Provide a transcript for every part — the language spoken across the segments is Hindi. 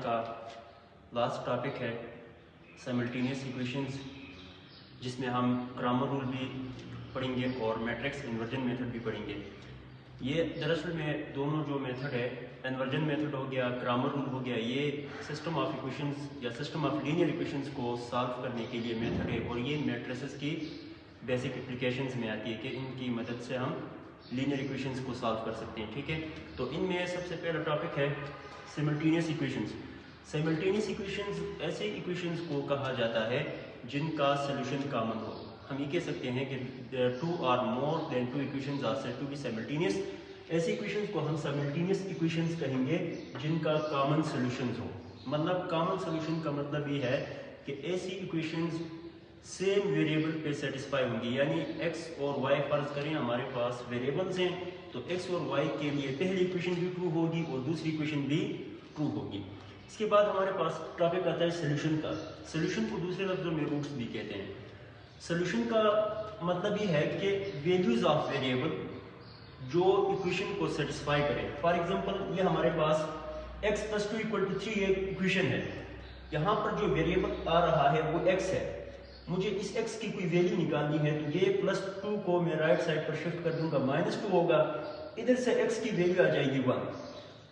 का लास्ट टॉपिक है साइमल्टेनियस इक्वेशंस, जिसमें हम क्रैमर रूल भी पढ़ेंगे और मैट्रिक्स इन्वर्जन मेथड भी पढ़ेंगे। ये दरअसल में दोनों जो मेथड है, इन्वर्जन मेथड हो गया, क्रैमर रूल हो गया, ये सिस्टम ऑफ इक्वेशंस या सिस्टम ऑफ लीनियर इक्वेशंस को सॉल्व करने के लिए मेथड है और ये मैट्रिसेस की बेसिक एप्लीकेशंस में आती है कि इनकी मदद से हम लीनियर इक्वेशंस को सॉल्व कर सकते हैं। ठीक है, तो इनमें सबसे पहला टॉपिक है साइमल्टेनियस इक्वेशंस। साइमल्टेनियस इक्वेशंस ऐसे इक्वेशंस को कहा जाता है जिनका सॉल्यूशन कॉमन हो। हम ये कह सकते हैं कि two or more than two equations are said to be simultaneous. ऐसे इक्वेशंस को हम साइमल्टेनियस इक्वेशंस कहेंगे जिनका कॉमन सॉल्यूशन हो। मतलब कॉमन सॉल्यूशन का मतलब ये है कि ऐसी इक्वेशंस सेम वेरिएबल पे सेटिस्फाई होंगी, यानी x और y फर्ज करें हमारे पास वेरिएबल्स हैं, तो x और y के लिए पहली इक्वेशन भी ट्रू होगी और दूसरी इक्वेशन भी ट्रू होगी। इसके बाद हमारे पास टॉपिक आता है सॉल्यूशन का। सॉल्यूशन को दूसरे लफ्जों में रूट्स भी कहते हैं। सॉल्यूशन का मतलब ये है कि वैल्यूज ऑफ वेरिएबल जो इक्वेशन को सेटिस्फाई करें। फॉर एग्जांपल ये हमारे पास x + 2 = 3 एक इक्वेशन है। यहाँ पर जो वेरिएबल आ रहा है वो x है। मुझे इस x की कोई वैल्यू निकालनी है, तो ये +2 को मैं राइट साइड पर शिफ्ट कर दूंगा, -2 होगा, इधर से x की वैल्यू आ जाएगी 1।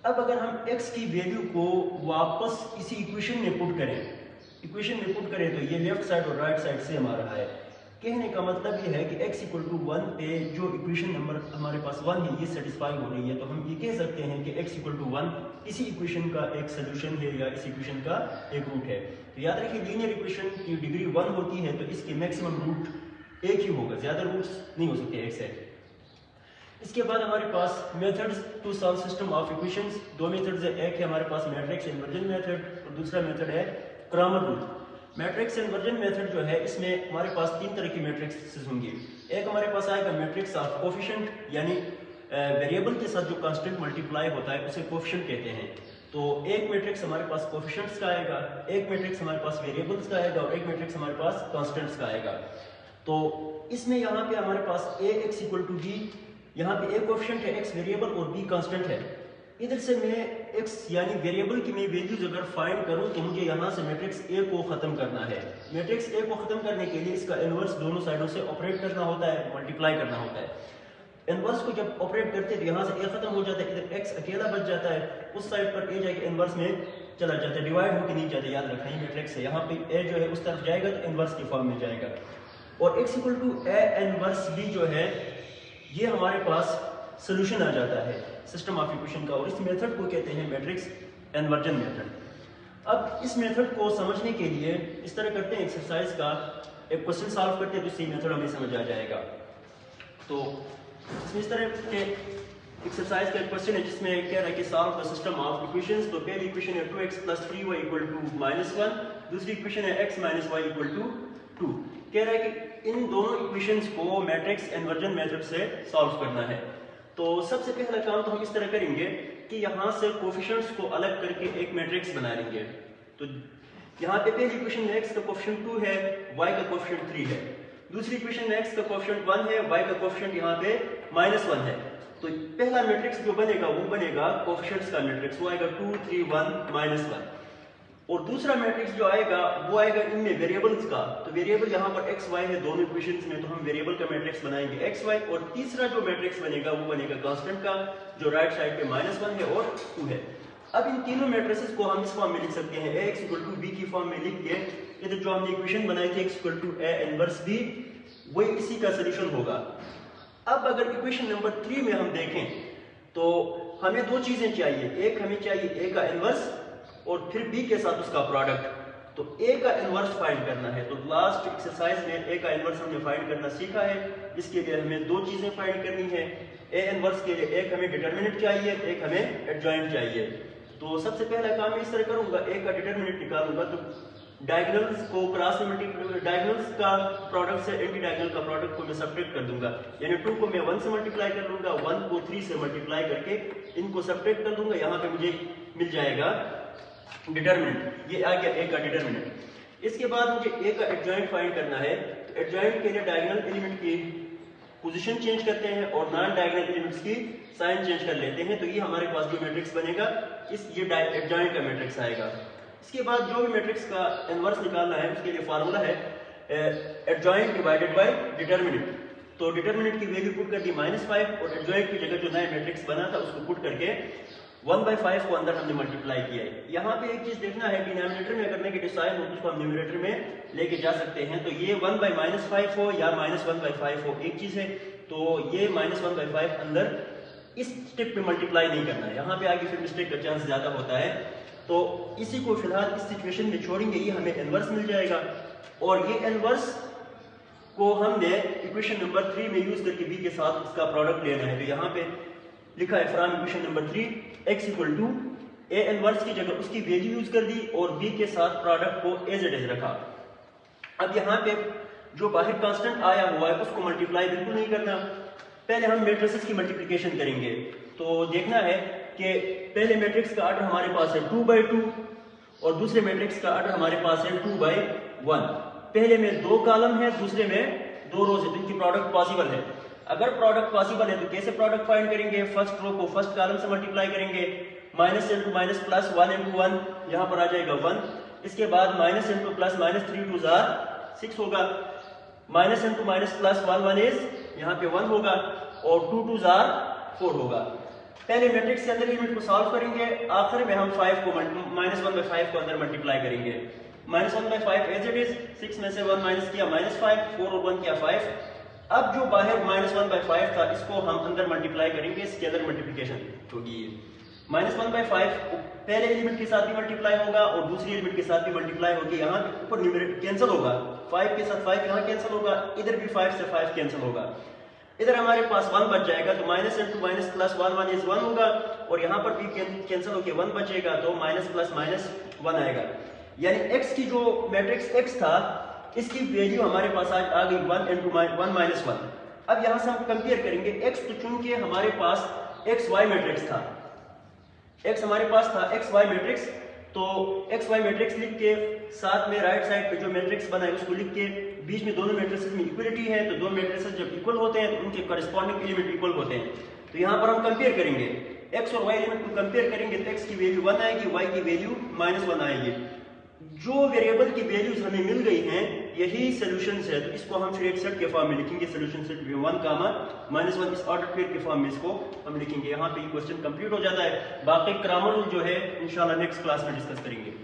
अब अगर हम x की वैल्यू को वापस इसी इक्वेशन में पुट करें तो ये लेफ्ट साइड और राइट साइड सेम आ रहा है। कहने का मतलब ये है कि x = 1 पे जो इक्वेशन नंबर हमारे पास 1 है ये सेटिस्फाई हो रही है, तो हम ये कह सकते हैं कि x = 1 इसी इक्वेशन का एक सोल्यूशन है या इस इक्वेशन का एक रूट है। तो याद रखिए लीनियर इक्वेशन की डिग्री 1 होती है तो इसके मैक्सिमम रूट एक ही होगा, ज्यादा रूट्स नहीं हो सकते एक से। इसके बाद हमारे पास methods to solve system of equations. दो मेथड्स है, एक है हमारे पास मैट्रिक्स इन्वर्जन मेथड और दूसरा मेथड है Cramer rule. Matrix inversion method जो है, इसमें हमारे पास तीन तरह की मैट्रिक्स होंगी। एक हमारे पास आएगा मैट्रिक्स ऑफ कोफिशिएंट, यानी वेरिएबल के साथ जो कांस्टेंट मल्टीप्लाई होता है उसे कोफिशिएंट कहते हैं। तो एक मैट्रिक्स हमारे पास कोफिशिएंट्स का आएगा, एक मैट्रिक्स हमारे पास वेरिएबल्स का आएगा और एक मैट्रिक्स हमारे पास कांस्टेंट्स का आएगा। तो इसमें यहाँ पे हमारे पास ax = b, यहाँ पे a कोफिशिएंट है, x वेरिएबल और b कांस्टेंट है। इधर से मैं x यानी वेरिएबल की मैं वैल्यूज अगर फाइंड करूं तो मुझे यहाँ से मैट्रिक्स a को खत्म करना है। मैट्रिक्स a को खत्म करने के लिए इसका इनवर्स दोनों साइडों से ऑपरेट करना होता है, मल्टीप्लाई करना होता है। इनवर्स को जब ऑपरेट करते हैं तो यहाँ से a खत्म हो जाता है, इधर x अकेला बच जाता है, उस साइड पर a जाके इनवर्स में चला जाता है, डिवाइड होकर नहीं जाता। याद रखना ये मैट्रिक्स है, यहाँ पे a जो है उस तरफ जाएगा तो इनवर्स की फॉर्म में जाएगा। और x = a इनवर्स b जो है ये हमारे पास सोल्यूशन आ जाता है सिस्टम ऑफ इक्वेशन का, और इस मेथड को कहते हैं मैट्रिक्स इन्वर्जन मेथड। अब इस मेथड को समझने के लिए इस तरह करते हैं, एक्सरसाइज का एक क्वेश्चन सॉल्व करते हैं तो इससे मेथड हमें समझ आ जाएगा। तो इसमें इस तरह के एक्सरसाइज का एक क्वेश्चन है जिसमें कह रहा है कि solve the system of equations. तो पहली इक्वेशन है 2x + 3y = -1, दूसरी इक्वेशन है x - y = 2। कह रहा है कि इन दोनों इक्वेशंस को मैट्रिक्स इन्वर्जन मेथड से सॉल्व करना है। तो सबसे पहला काम तो हम इस तरह करेंगे कि यहाँ से कोफिशिएंट्स को अलग करके एक मैट्रिक्स बना लेंगे। तो यहाँ पे पहली इक्वेशन में x का कोफिशिएंट 2 है, y का कोफिशिएंट 3 है। दूसरी इक्वेशन में x का कोफिशिएंट 1 है, y का कोफिशिएंट यहाँ पे -1 है। तो पहला मैट्रिक्स जो बनेगा वो बनेगा कोफिशिएंट्स का मैट्रिक्स, वो आएगा 2 3 1 -1। और दूसरा मैट्रिक्स जो आएगा वो आएगा इनमें वेरिएबल्स का। तो वेरिएबल यहाँ पर x y है दोनों इक्वेशंस में, तो हम वेरिएबल का मैट्रिक्स बनाएंगे x y। और तीसरा जो मैट्रिक्स बनेगा वो बनेगा कांस्टेंट का, जो राइट साइड पे -1 है और 2 है। अब इन तीनों मैट्रिसेस को हम इस फॉर्म में लिख सकते हैं, ax = b की फॉर्म में लिख के इधर जो हमने इक्वेशन बनाई थी x = a इनवर्स b, वही इसी का सॉल्यूशन होगा। अब अगर इक्वेशन नंबर 3 में हम देखें तो हमें दो चीजें चाहिए, एक हमें चाहिए a का इनवर्स और फिर b के साथ उसका प्रोडक्ट। तो a का इनवर्स फाइंड करना है। तो लास्ट एक्सरसाइज में a का इनवर्स हमने फाइंड करना सीखा है। इसके लिए हमें दो चीजें फाइंड करनी है। a इनवर्स के लिए एक हमें डिटरमिनेंट चाहिए, एक हमें एडजॉइंट चाहिए। तो सबसे पहला काम मैं इस तरह करूंगा, a का डिटरमिनेंट निकालूंगा तो डायगोनल्स को क्रॉस में मल्टीप्लाई, डायगोनल्स का प्रोडक्ट से एंटी डायगोनल का प्रोडक्ट को मैं सब्ट्रैक्ट कर दूंगा, यानी 2 को मैं 1 से मल्टीप्लाई कर लूंगा, 1 को 3 से मल्टीप्लाई करके इनको सब्ट्रैक्ट कर दूंगा। यहाँ पे मुझे मिल जाएगा डिटरमिनेंट, ये आ गया a का डिटरमिनेंट। इसके बाद मुझे a का एडजॉइंट फाइंड करना है। तो एडजॉइंट के लिए डायगोनल एलिमेंट की पोजीशन चेंज करते हैं और नॉन डायगोनल एलिमेंट्स की साइन चेंज कर लेते हैं, तो ये हमारे पास जो मैट्रिक्स बनेगा ये एडजॉइंट का मैट्रिक्स आएगा। इसके बाद जो भी मैट्रिक्स का इनवर्स निकालना है उसके लिए फार्मूला है एडजॉइंट डिवाइडेड बाय डिटर्मिनेंट। तो डिटर्मिनेंट की वैल्यू पुट कर दी -5 और एडजॉइंट की जगह जो नया मैट्रिक्स बना था उसको पुट करके 1/5 को अंदर हमने मल्टीप्लाई किया है। यहाँ पे एक चीज देखना है, डिनोमिनेटर में अगर नेगेटिव साइन हो तो उसको हम न्यूमरेटर में लेके जा सकते हैं, तो ये 1/-5 हो या -1/5 हो, एक चीज है। तो ये -1/5 अंदर इस स्टेप में मल्टीप्लाई नहीं करना है, यहाँ पे आगे फिर मिस्टेक का चांस ज्यादा होता है। तो इसी को फिलहाल इस सिचुएशन में छोड़ेंगे, ये हमें इनवर्स मिल जाएगा और ये इनवर्स को हमने इक्वेशन नंबर 3 में यूज करके b के साथ इसका प्रोडक्ट लेना है। तो यहाँ पे लिखा है from equation number 3 x equal to a inverse की जगह उसकी वैल्यू यूज कर दी और b के साथ प्रोडक्ट को एज इट इज रखा। अब यहाँ पे जो बाहर कांस्टेंट आया हुआ है उसको मल्टीप्लाई बिल्कुल नहीं करना, पहले हम मैट्रिसेस की मल्टीप्लिकेशन करेंगे। तो देखना है कि पहले मैट्रिक्स का ऑर्डर हमारे पास है 2/2 और दूसरे मैट्रिक्स का ऑर्डर हमारे पास है 2/1। पहले में 2 कॉलम है, दूसरे में 2 रोज है, तो इनकी प्रोडक्ट पॉसिबल है। अगर प्रोडक्ट पॉसिबल है तो कैसे प्रोडक्ट फाइंड करेंगे, फर्स्ट रो को फर्स्ट कॉलम से मल्टीप्लाई करेंगे, minus into minus plus 1 into 1 यहाँ पर आ जाएगा 1। इसके बाद माइनस इंटू प्लस -3 2 जार 6 होगा, minus into minus plus 1 1 is यहाँ पे 1 होगा और 2 2 जार 4 होगा। पहले मैट्रिक्स के अंदर एलिमेंट को सॉल्व करेंगे, आखिर में हम 5 को -1/5 को अंदर मल्टीप्लाई करेंगे। -1/5 एज इट इज, 6 में से 1 माइनस किया -5, 4 और 1 किया 5। अब जो बाहर -1/5 था इसको हम अंदर मल्टीप्लाई करेंगे, स्केलर मल्टीप्लिकेशन होगी। -1/5 पहले एलिमेंट के साथ भी मल्टीप्लाई होगा और दूसरी एलिमेंट के साथ भी मल्टीप्लाई होगी। यहाँ ऊपर न्यूमरेटर कैंसिल होगा, 5 के साथ 5 यहाँ कैंसिल होगा, इधर भी 5 से 5 कैंसिल होगा, इधर हमारे पास 1 बच जाएगा। तो minus into minus plus 1 1 is 1 होगा और यहाँ पर भी कैंसिल होकर 1 बचेगा, तो माइनस प्लस माइनस 1 आएगा। यानी x की जो मैट्रिक्स x था इसकी वैल्यू हमारे पास आ गई 1 इंटू 1 माइनस 1। अब यहाँ से हम कंपेयर करेंगे x, तो चूंकि हमारे पास xy मैट्रिक्स था, x हमारे पास था xy मैट्रिक्स, तो xy मैट्रिक्स लिख के साथ में राइट साइड पे जो मैट्रिक्स बना है उसको लिख के बीच में दोनों मैट्रिसेस में इक्वलिटी है, तो दोनों मैट्रिसेस जब इक्वल होते हैं तो उनके कॉरेस्पॉन्डिंग एलिमेंट इक्वल होते हैं। तो यहाँ पर हम कंपेयर करेंगे x और y एलिमेंट को कंपेयर करेंगे तो x की वैल्यू 1 आएगी, y की वैल्यू -1 आएगी। जो वेरिएबल की वैल्यूज हमें मिल गई हैं यही सॉल्यूशंस है, तो इसको हम फिर एक सेट के फॉर्म में लिखेंगे, सॉल्यूशन सेट 1 -1 इस ऑर्डर पेयर के फॉर्म में इसको हम लिखेंगे। यहाँ पे ये क्वेश्चन कंप्लीट हो जाता है। बाकी ग्रामर जो है इंशाल्लाह नेक्स्ट क्लास में डिस्कस करेंगे।